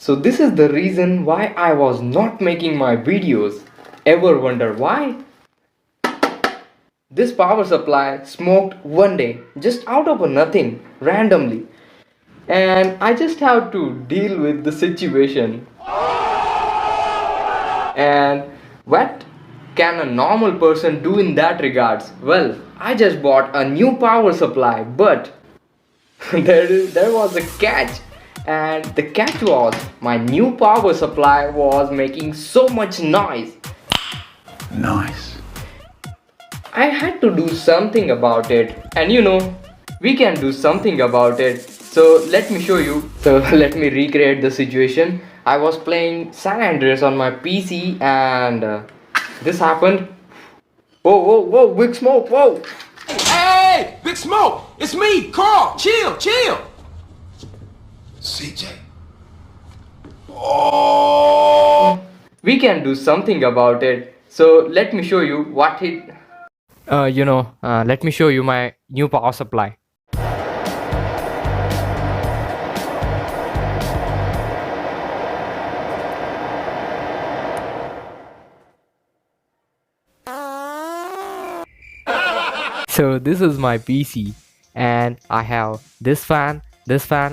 So this is the reason why I was not making my videos. Ever wonder why? This power supply smoked one day, just out of a nothing, randomly. And I just have to deal with the situation. And what can a normal person do in that regards? Well, I just bought a new power supply, but there was a catch. And the catch was my new power supply was making so much noise. Nice. I had to do something about it. And we can do something about it. So let me show you. So let me recreate the situation. I was playing San Andreas on my PC and this happened. Whoa, big smoke, whoa. Hey, Big Smoke! It's me, Carl! Chill! CJ? Oh! We can do something about it. So let me show you what it. Let me show you my new power supply. So this is my PC and I have this fan,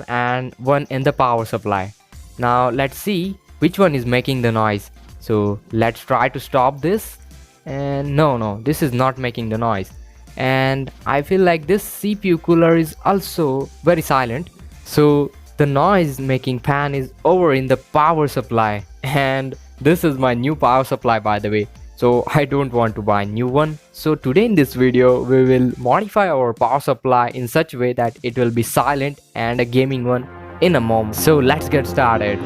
and one in the power supply. Now let's see which one is making the noise. So let's try to stop this. And no, this is not making the noise. And I feel like this CPU cooler is also very silent. So the noise making fan is over in the power supply. And this is my new power supply, by the way. So I don't want to buy a new one. So today in this video we will modify our power supply in such a way that it will be silent and a gaming one in a moment. So let's get started.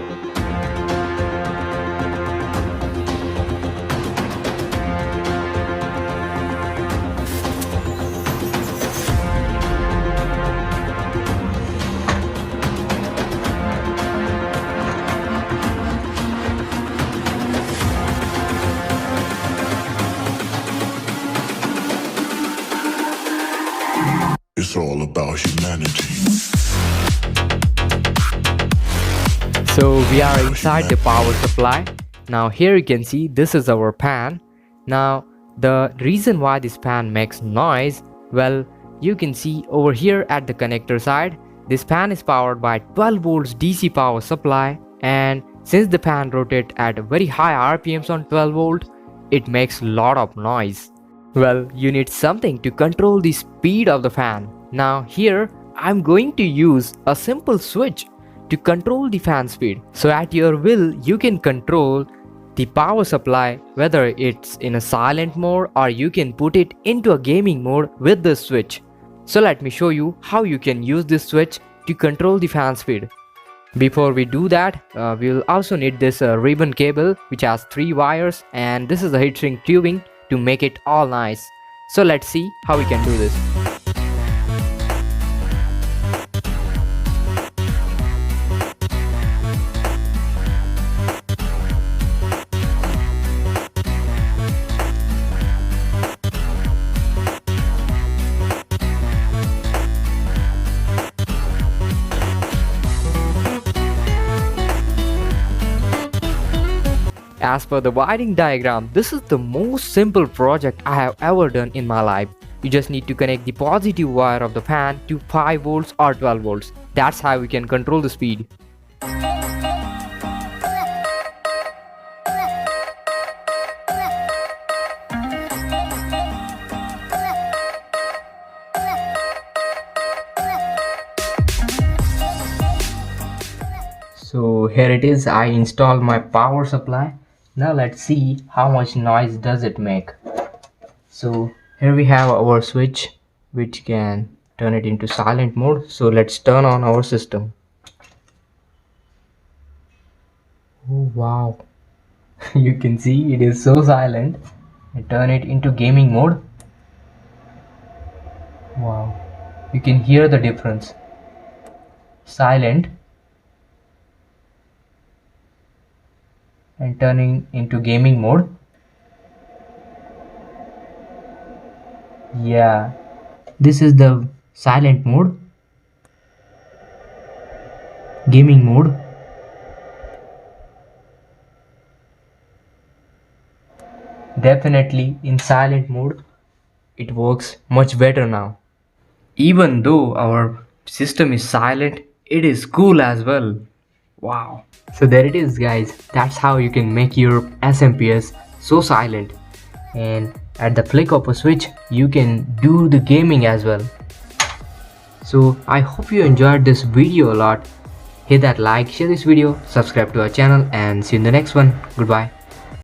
It's all about humanity. So we are inside the power supply. Now here you can see this is our pan. Now the reason why this pan makes noise, well, you can see over here at the connector side, this pan is powered by 12 volts DC power supply, and since the pan rotates at very high RPMs on 12 volt, it makes a lot of noise. Well, you need something to control the speed of the fan. Now here I'm going to use a simple switch to control the fan speed. So at your will you can control the power supply whether it's in a silent mode or you can put it into a gaming mode with this switch. So let me show you how you can use this switch to control the fan speed. Before we do that, we'll also need this ribbon cable which has 3 wires, and this is a heatsink tubing to make it all nice. So let's see how we can do this. As per the wiring diagram, this is the most simple project I have ever done in my life. You just need to connect the positive wire of the fan to 5 volts or 12 volts. That's how we can control the speed. So here it is, I installed my power supply. Now let's see how much noise does it make. So here we have our switch which can turn it into silent mode. So let's turn on our system. Oh wow, you can see it is so silent. And turn it into gaming mode. Wow, you can hear the difference. Silent and turning into gaming mode. Yeah, this is the silent mode, gaming mode, Definitely in silent mode, it works much better now. Even though our system is silent, it is cool as well. Wow. So there it is, guys. That's how you can make your SMPS so silent. And at the flick of a switch, you can do the gaming as well. So I hope you enjoyed this video a lot. Hit that like, share this video, subscribe to our channel, and see you in the next one. Goodbye.